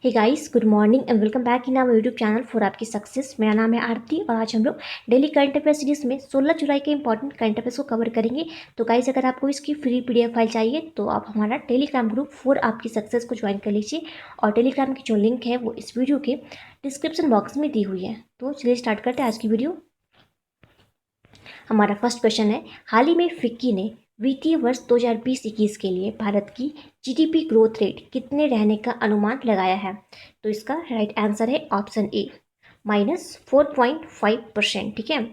Hey guys, good morning and welcome back in our YouTube channel for आपकी success. मेरा नाम है आरती और आज हम लोग डेली करंट अफेयर सीरीज में 16 जुलाई के इंपॉर्टेंट करंट अफेयर्स को कवर करेंगे। तो गाइस, अगर आपको इसकी फ्री पीडीएफ फाइल चाहिए तो आप हमारा टेलीग्राम ग्रुप फॉर आपकी सक्सेस को ज्वाइन कर लीजिए और टेलीग्राम की जो लिंक है वो इस वीडियो के डिस्क्रिप्शन बॉक्स में दी हुई है। तो चलिए स्टार्ट करते हैं आज की वीडियो। हमारा फर्स्ट क्वेश्चन है, हाल ही में फिक्की ने वित्तीय वर्ष 2020-21 के लिए भारत की जीडीपी ग्रोथ रेट कितने रहने का अनुमान लगाया है? तो इसका राइट आंसर है ऑप्शन ए -4.5%। ठीक है,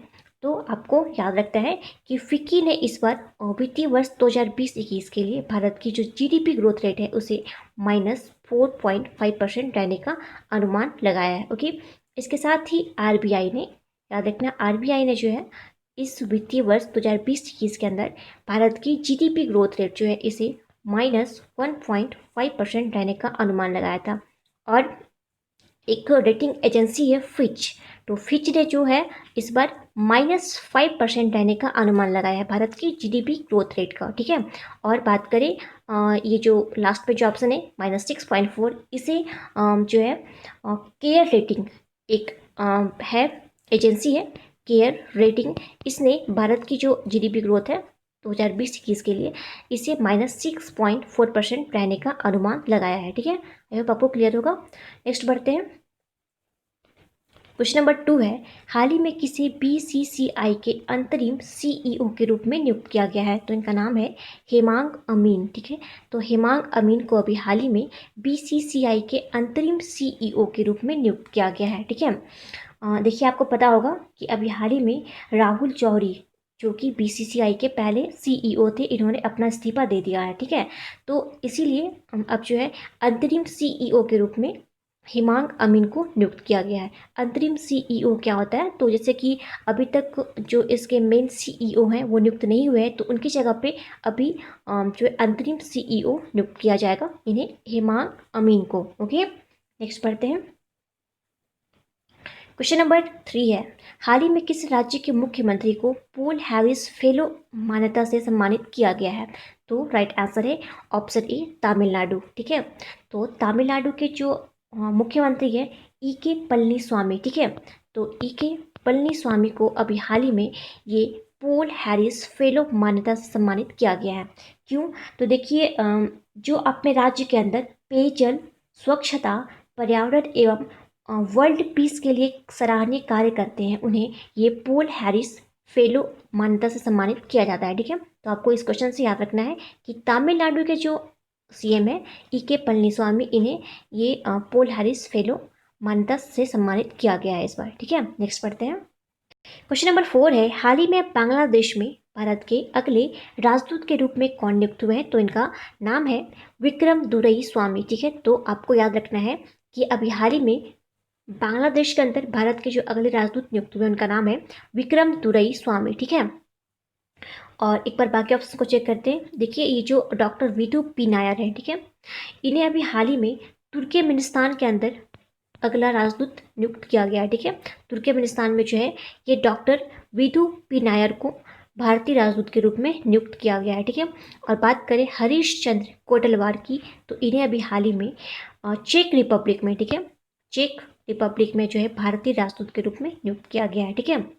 तो आपको याद रखना है कि फिक्की ने इस बार वित्तीय वर्ष 2020-21 के लिए भारत की जो जीडीपी ग्रोथ रेट है उसे -4.5% रहने का अनुमान लगाया है। ओके, इसके साथ ही आरबीआई ने, याद रखना, आरबीआई ने जो है इस वित्तीय वर्ष 2020-21 के अंदर भारत की जीडीपी ग्रोथ रेट जो है इसे -1.5% रहने का अनुमान लगाया था। और एक रेटिंग एजेंसी है फिच, तो फिच ने जो है इस बार -5% रहने का अनुमान लगाया है भारत की जीडीपी ग्रोथ रेट का। ठीक है, और बात करें ये जो लास्ट पे जो ऑप्शन है -6.4, इसे जो है केयर रेटिंग, एक है एजेंसी है केयर रेटिंग, इसने भारत की जो जीडीपी ग्रोथ है 2020-21 के लिए इसे -6.4% रहने का अनुमान लगाया है। ठीक है, आई होप आपको क्लियर होगा। नेक्स्ट बढ़ते हैं। क्वेश्चन नंबर 2 है, हाल ही में किसे बीसीसीआई के अंतरिम सीईओ के रूप में नियुक्त किया गया है? तो इनका नाम है हेमांग अमीन। ठीक है, तो हेमांग अमीन को अभी हाल ही में बीसीसीआई के अंतरिम सीईओ के रूप में नियुक्त किया गया है। ठीक है, देखिए, आपको पता होगा कि अभी हाल ही में राहुल जौहरी, जो कि बीसीसीआई के पहले सीईओ थे, इन्होंने अपना इस्तीफा दे दिया है। ठीक है, तो इसीलिए अब जो है अंतरिम सीईओ के रूप में हेमांग अमीन को नियुक्त किया गया है। अंतरिम सीईओ क्या होता है? तो जैसे कि अभी तक जो इसके मेन सीईओ हैं वो नियुक्त नहीं हुए हैं, तो उनकी जगह पे अभी जो है अंतरिम सीईओ नियुक्त किया जाएगा, इन्हें हेमांग अमीन को। ओके, नेक्स्ट पढ़ते हैं। क्वेश्चन नंबर 3 है, हाल ही में किस राज्य के मुख्यमंत्री को पोल हैरिस फेलो मान्यता से सम्मानित किया गया है? तो राइट आंसर है ऑप्शन ए तमिलनाडु। ठीक है, तो तमिलनाडु के जो मुख्यमंत्री है ई.के. पलनीस्वामी। ठीक है, तो ई.के. पलनीस्वामी को अभी हाल ही में ये पोल हैरिस फेलो मान्यता से सम्मानित किया गया है। क्यों? तो देखिए, जो अपने राज्य के अंदर पेयजल, स्वच्छता, पर्यावरण एवं वर्ल्ड पीस के लिए सराहनीय कार्य करते हैं, उन्हें ये पोल हैरिस फेलो मान्यता से सम्मानित किया जाता है। ठीक है, तो आपको इस क्वेश्चन से याद रखना है कि तमिलनाडु के जो सीएम है ई.के. पलनीस्वामी, इन्हें ये पोल हैरिस फेलो मान्यता से सम्मानित किया गया है इस बार। ठीक है, नेक्स्ट पढ़ते हैं। क्वेश्चन नंबर 4 है, हाल ही में बांग्लादेश में भारत के अगले राजदूत के रूप में कौन नियुक्त हुए हैं? तो इनका नाम है विक्रम दुरई स्वामी। ठीक है, तो आपको याद रखना है कि अभी हाल ही में बांग्लादेश के अंदर भारत के जो अगले राजदूत नियुक्त हुए उनका नाम है विक्रम दुरई स्वामी। ठीक है, और एक बार बाकी ऑप्शन को चेक करते हैं। देखिए, ये जो डॉक्टर वीटू पी नायर है, ठीक है, इन्हें अभी हाल ही में तुर्कमेनिस्तान के अंदर अगला राजदूत नियुक्त किया गया है। ठीक है, तुर्कमेनिस्तान में जो है ये डॉक्टर वीटू पी नायर को भारतीय राजदूत के रूप में नियुक्त किया गया है। ठीक है, और बात करें हरीश चंद्र कोटलवार की, तो इन्हें अभी हाल ही में चेक रिपब्लिक में, ठीक है, चेक रिपब्लिक में जो है भारतीय राजदूत के रूप में नियुक्त किया गया है। ठीक है,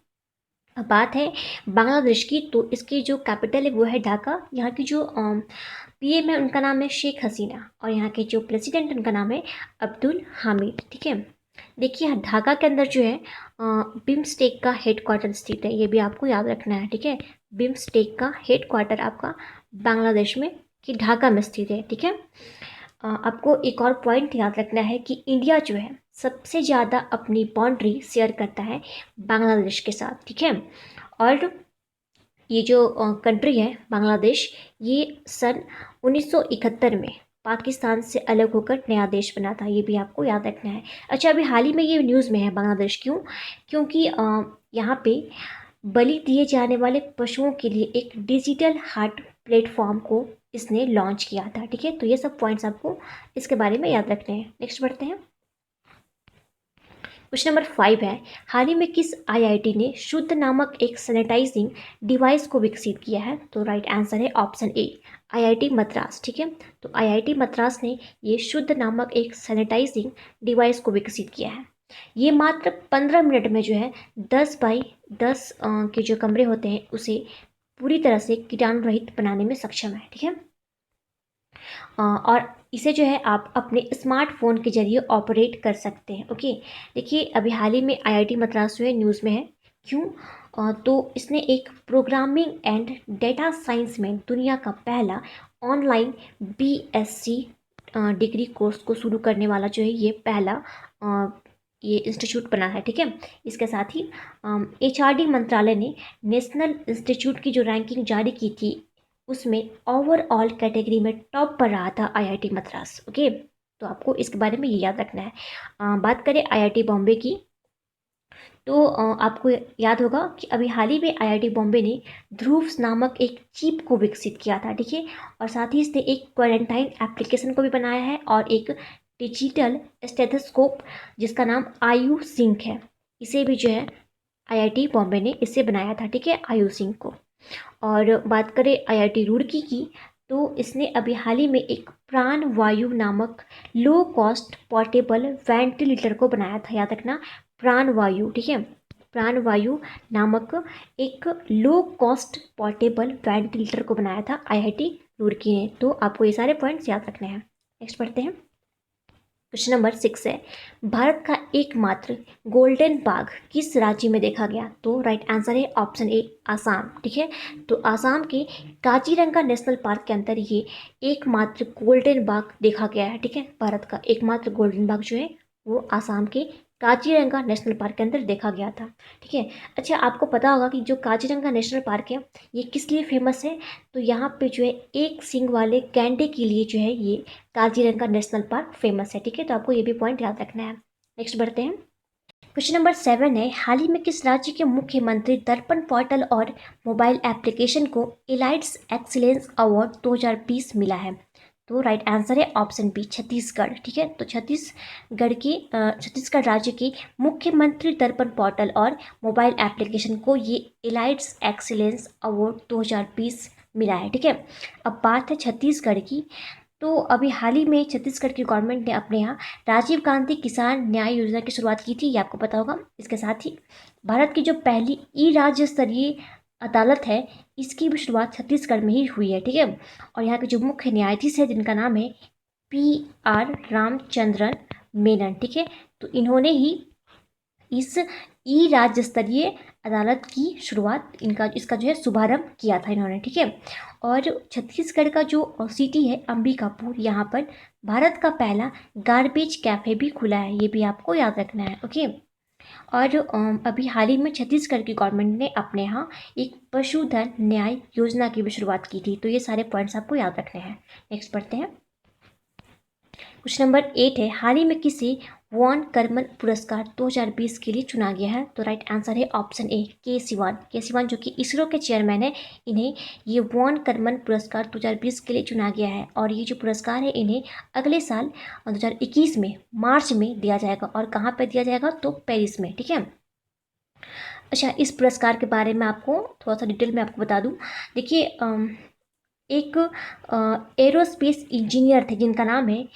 अब बात है बांग्लादेश की, तो इसकी जो कैपिटल है वो है ढाका। यहाँ की जो पीएम है उनका नाम है शेख हसीना और यहाँ के जो प्रेसिडेंट उनका नाम है अब्दुल हामिद। ठीक है, देखिए, ढाका के अंदर जो है बिम्स्टेक का हेडक्वार्टर स्थित है, ये भी आपको याद रखना है। ठीक है, बिम्स्टेक का हेडक्वार्टर आपका बांग्लादेश में कि ढाका में स्थित है। ठीक है, आपको एक और पॉइंट याद रखना है कि इंडिया जो है सबसे ज़्यादा अपनी बाउंड्री शेयर करता है बांग्लादेश के साथ। ठीक है, और ये जो कंट्री है बांग्लादेश, ये सन 1971 में पाकिस्तान से अलग होकर नया देश बना था, ये भी आपको याद रखना है। अच्छा, अभी हाल ही में ये न्यूज़ में है बांग्लादेश, क्यों? क्योंकि यहाँ पे बलि दिए जाने वाले पशुओं के लिए एक डिजिटल हार्ट प्लेटफॉर्म को इसने लॉन्च किया था। ठीक है, तो ये सब पॉइंट्स आपको इसके बारे में याद रखने हैं। नेक्स्ट बढ़ते हैं। क्वेश्चन नंबर 5 है, हाल ही में किस आईआईटी ने शुद्ध नामक एक सैनिटाइजिंग डिवाइस को विकसित किया है? तो राइट आंसर है ऑप्शन ए आईआईटी मद्रास, ठीक है। तो आईआईटी मद्रास ने ये शुद्ध नामक एक सैनिटाइजिंग डिवाइस को विकसित किया है। ये मात्र 15 मिनट में जो है 10 बाई 10 के जो कमरे होते हैं उसे पूरी तरह से कीटाणु रहित बनाने में सक्षम है, ठीक है। और इसे जो है आप अपने स्मार्टफोन के जरिए ऑपरेट कर सकते हैं। ओके, देखिए अभी हाल ही में आईआईटी मद्रास जो है न्यूज़ में है। क्यों? तो इसने एक प्रोग्रामिंग एंड डेटा साइंस में दुनिया का पहला ऑनलाइन बीएससी डिग्री कोर्स को शुरू करने वाला जो है ये पहला ये इंस्टीट्यूट बना है, ठीक है। इसके साथ ही एचआरडी मंत्रालय ने नेशनल इंस्टीट्यूट की जो रैंकिंग जारी की थी उसमें ओवरऑल कैटेगरी में टॉप पर रहा था आईआईटी मद्रास। ओके, तो आपको इसके बारे में ये याद रखना है। बात करें आईआईटी बॉम्बे की, तो आपको याद होगा कि अभी हाल ही में आईआईटी बॉम्बे ने ध्रुव्स नामक एक चिप को विकसित किया था, ठीक है। और साथ ही इसने एक क्वारंटाइन एप्लीकेशन को भी बनाया है और एक डिजिटल स्टेथोस्कोप जिसका नाम आयु सिंक है, इसे भी जो है आईआईटी बॉम्बे ने इसे बनाया था, ठीक है, आयु सिंक को। और बात करें आईआईटी रुड़की की, तो इसने अभी हाल ही में एक प्राण वायु नामक लो कॉस्ट पोर्टेबल वेंटिलेटर को बनाया था, याद रखना, प्राण वायु, ठीक है। प्राण वायु नामक एक लो कॉस्ट पोर्टेबल वेंटिलेटर को बनाया था आईआईटी रुड़की ने। तो आपको ये सारे पॉइंट्स याद रखने हैं। नेक्स्ट पढ़ते हैं। क्वेश्चन नंबर 6 है, भारत का एकमात्र गोल्डन बाघ किस राज्य में देखा गया? तो राइट आंसर है ऑप्शन ए, आसाम, ठीक है। तो आसाम के काजीरंगा नेशनल पार्क के अंदर ये एकमात्र गोल्डन बाघ देखा गया है, ठीक है। भारत का एकमात्र गोल्डन बाघ जो है वो आसाम के काजीरंगा नेशनल पार्क के अंदर देखा गया था, ठीक है। अच्छा, आपको पता होगा कि जो काजीरंगा नेशनल पार्क है ये किस लिए फेमस है? तो यहाँ पे जो है एक सींग वाले गैंडे के लिए जो है ये काजीरंगा नेशनल पार्क फेमस है, ठीक है। तो आपको ये भी पॉइंट याद रखना है। नेक्स्ट बढ़ते हैं। क्वेश्चन नंबर 7 है, हाल ही में किस राज्य के मुख्यमंत्री दर्पण पोर्टल और मोबाइल एप्लीकेशन को एलाइट्स एक्सीलेंस अवार्ड 2020 मिला है? तो राइट आंसर है ऑप्शन बी, छत्तीसगढ़, ठीक है। तो छत्तीसगढ़ राज्य के मुख्यमंत्री दर्पण पोर्टल और मोबाइल एप्लीकेशन को ये एलाइट्स एक्सीलेंस अवार्ड 2020 मिला है, ठीक है। अब बात है छत्तीसगढ़ की, तो अभी हाल ही में छत्तीसगढ़ की गवर्नमेंट ने अपने यहाँ राजीव गांधी किसान न्याय योजना की शुरुआत की थी, ये आपको पता होगा। इसके साथ ही भारत की जो पहली ई राज्य स्तरीय अदालत है इसकी भी शुरुआत छत्तीसगढ़ में ही हुई है, ठीक है। और यहाँ के जो मुख्य न्यायाधीश है जिनका नाम है PR रामचंद्रन मेनन, ठीक है। तो इन्होंने ही इस ई राज्य स्तरीय अदालत की शुरुआत इसका जो है शुभारंभ किया था इन्होंने, ठीक है। और छत्तीसगढ़ का जो सिटी है अंबिकापुर, यहाँ पर भारत का पहला गार्बेज कैफ़े भी खुला है, ये भी आपको याद रखना है। ओके, और अभी हाल ही में छत्तीसगढ़ की गवर्नमेंट ने अपने यहाँ एक पशुधन न्याय योजना की भी शुरुआत की थी। तो ये सारे पॉइंट्स आपको याद रखने हैं। नेक्स्ट पढ़ते हैं। क्वेश्चन नंबर 8 है, हाल ही में किसे वॉन करमन पुरस्कार 2020 के लिए चुना गया है? तो राइट आंसर है ऑप्शन ए, के सिवान जो कि इसरो के चेयरमैन है, इन्हें ये वॉन करमन पुरस्कार 2020 के लिए चुना गया है। और ये जो पुरस्कार है इन्हें अगले साल 2021 में मार्च में दिया जाएगा। और कहाँ पर दिया जाएगा? तो पेरिस में, ठीक है। अच्छा, इस पुरस्कार के बारे में आपको थोड़ा सा डिटेल में आपको बता दूँ। देखिए, एक एरोस्पेस इंजीनियर थे जिनका नाम है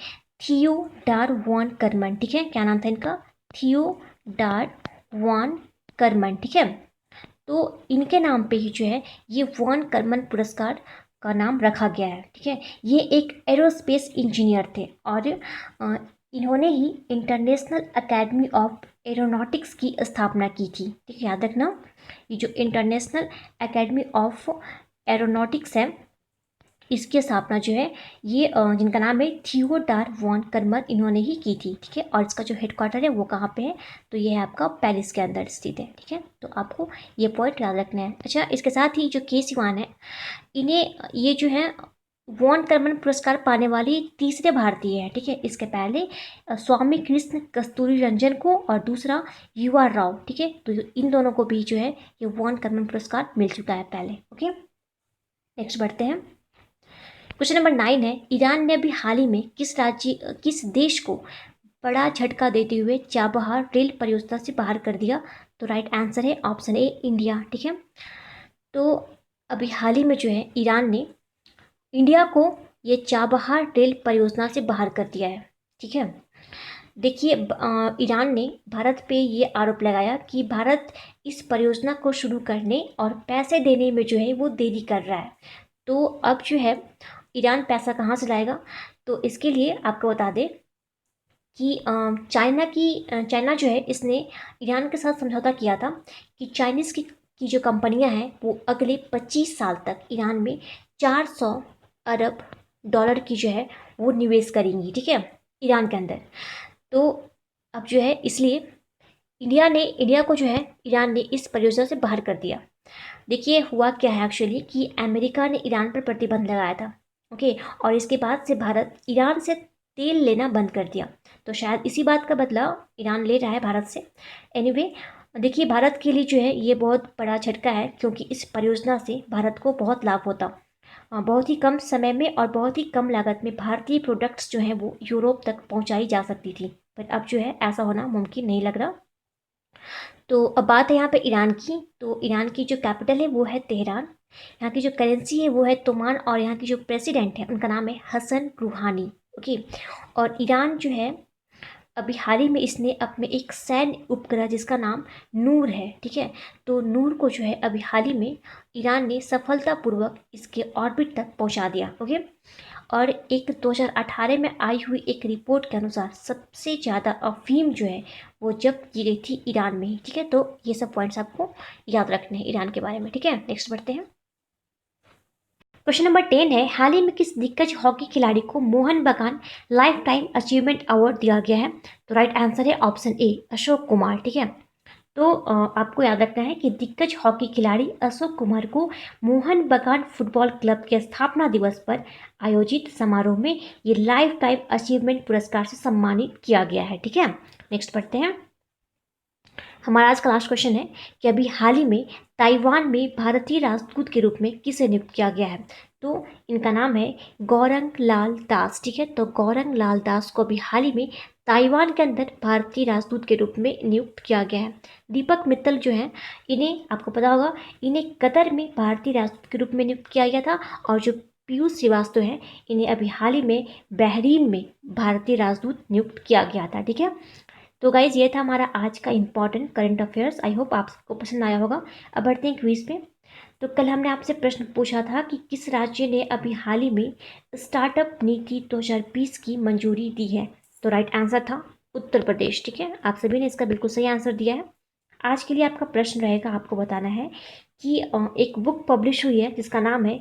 थियोडार वॉन करमन, ठीक है। क्या नाम था इनका? थियोडार वॉन करमन, ठीक है। तो इनके नाम पे ही जो है ये वॉन करमन पुरस्कार का नाम रखा गया है, ठीक है। ये एक एरोस्पेस इंजीनियर थे और इन्होंने ही इंटरनेशनल एकेडमी ऑफ एरोनॉटिक्स की स्थापना की थी, ठीक है, याद रखना। ये जो इंटरनेशनल एकेडमी ऑफ एरोनॉटिक्स है इसकी स्थापना जो है ये जिनका नाम है थियोडार वॉन करमन, इन्होंने ही की थी, ठीक है। और इसका जो हेडक्वार्टर है वो कहाँ पे है? तो ये है आपका पेरिस के अंदर स्थित है, ठीक है। तो आपको ये पॉइंट याद रखना है। अच्छा, इसके साथ ही जो के सिवान है, इन्हें ये जो है वॉन करमन पुरस्कार पाने वाली तीसरे भारतीय है, ठीक है। इसके पहले स्वामी कृष्ण कस्तूरी रंजन को और दूसरा UR राव, ठीक है। तो इन दोनों को भी जो है ये वॉन करमन पुरस्कार मिल चुका है पहले। ओके, नेक्स्ट बढ़ते हैं। क्वेश्चन नंबर 9 है, ईरान ने अभी हाल ही में किस देश को बड़ा झटका देते हुए चाबहार रेल परियोजना से बाहर कर दिया? तो राइट आंसर है ऑप्शन ए, इंडिया, ठीक है। तो अभी हाल ही में जो है ईरान ने इंडिया को ये चाबहार रेल परियोजना से बाहर कर दिया है। ठीक है, देखिए ईरान ने भारत पे ये आरोप लगाया कि भारत इस परियोजना को शुरू करने और पैसे देने में जो है वो देरी कर रहा है। तो अब जो है ईरान पैसा कहाँ से लाएगा? तो इसके लिए आपको बता दें कि चाइना जो है इसने ईरान के साथ समझौता किया था कि चाइनीज़ की जो कंपनियां हैं वो अगले 25 साल तक ईरान में 400 अरब डॉलर की जो है वो निवेश करेंगी। ठीक है, ईरान के अंदर। तो अब जो है इसलिए इंडिया को जो है ईरान ने इस परियोजना से बाहर कर दिया। देखिए हुआ क्या है एक्चुअली कि अमेरिका ने ईरान पर प्रतिबंध लगाया था। ओके, और इसके बाद से भारत ईरान से तेल लेना बंद कर दिया। तो शायद इसी बात का बदलाव ईरान ले रहा है भारत से। एनीवे देखिए भारत के लिए जो है ये बहुत बड़ा झटका है, क्योंकि इस परियोजना से भारत को बहुत लाभ होता। बहुत ही कम समय में और बहुत ही कम लागत में भारतीय प्रोडक्ट्स जो हैं वो यूरोप तक पहुंचाई जा सकती थी, पर अब जो है ऐसा होना मुमकिन नहीं लग रहा। तो अब बात है यहाँ पे ईरान की। तो ईरान की जो कैपिटल है वो है तेहरान। यहाँ की जो करेंसी है वो है तोमान, और यहाँ की जो प्रेसिडेंट है उनका नाम है हसन रूहानी। ओके, और ईरान जो है अभी हाल ही में इसने अपने एक सैन्य उपग्रह जिसका नाम नूर है, ठीक है, तो नूर को जो है अभी हाल ही में ईरान ने सफलतापूर्वक इसके ऑर्बिट तक पहुंचा दिया। ओके, और एक 2018 में आई हुई एक रिपोर्ट के अनुसार सबसे ज़्यादा अफीम जो है वो जब्त की गई थी ईरान में ही। ठीक है, तो ये सब पॉइंट्स आपको याद रखने हैं ईरान के बारे में। ठीक है, नेक्स्ट बढ़ते हैं। क्वेश्चन नंबर 10 है, हाल ही में किस दिग्गज हॉकी खिलाड़ी को मोहन बगान लाइफ टाइम अचीवमेंट अवार्ड दिया गया है? तो राइट आंसर है ऑप्शन ए, अशोक कुमार। ठीक है, तो आपको याद रखना है कि दिग्गज हॉकी खिलाड़ी अशोक कुमार को मोहन बगान फुटबॉल क्लब के स्थापना दिवस पर आयोजित समारोह में ये लाइफ टाइम अचीवमेंट पुरस्कार से सम्मानित किया गया है। ठीक है, नेक्स्ट पढ़ते हैं। हमारा आज का लास्ट क्वेश्चन है कि अभी हाल ही में ताइवान में भारतीय राजदूत के रूप में किसे नियुक्त किया गया है? तो इनका नाम है गौरंग लाल दास। ठीक है, तो गौरंग लाल दास को अभी हाल ही में ताइवान के अंदर भारतीय राजदूत के रूप में नियुक्त किया गया है। दीपक मित्तल जो है इन्हें आपको पता होगा, इन्हें कतर में भारतीय राजदूत के रूप में नियुक्त किया गया था, और जो पीयूष श्रीवास्तव है इन्हें अभी हाल ही में बहरीन में भारतीय राजदूत नियुक्त किया गया था। ठीक है, तो गाइज ये था हमारा आज का important current affairs. I hope आप सबको पसंद आया होगा। अब बढ़ते हैं क्विज पे। तो कल हमने आपसे प्रश्न पूछा था कि किस राज्य ने अभी हाल ही में स्टार्टअप नीति 2020 की मंजूरी दी है? तो राइट आंसर था उत्तर प्रदेश। ठीक है, आप सभी ने इसका बिल्कुल सही आंसर दिया है। आज के लिए आपका प्रश्न रहेगा, आपको बताना है कि एक बुक पब्लिश हुई है जिसका नाम है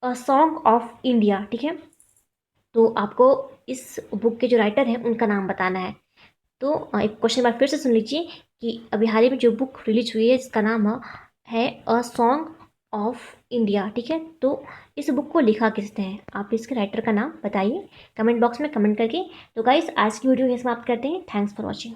अ सॉन्ग ऑफ इंडिया। ठीक है, तो आपको इस बुक के जो राइटर हैं उनका नाम बताना है। तो एक क्वेश्चन बार फिर से सुन लीजिए कि अभी हाल ही में जो बुक रिलीज हुई है जिसका नाम है अ सॉन्ग ऑफ इंडिया। ठीक है, तो इस बुक को लिखा किसने है? आप इसके राइटर का नाम बताइए कमेंट बॉक्स में कमेंट करके। तो गाइस आज की वीडियो यहीं समाप्त करते हैं। Thanks for watching.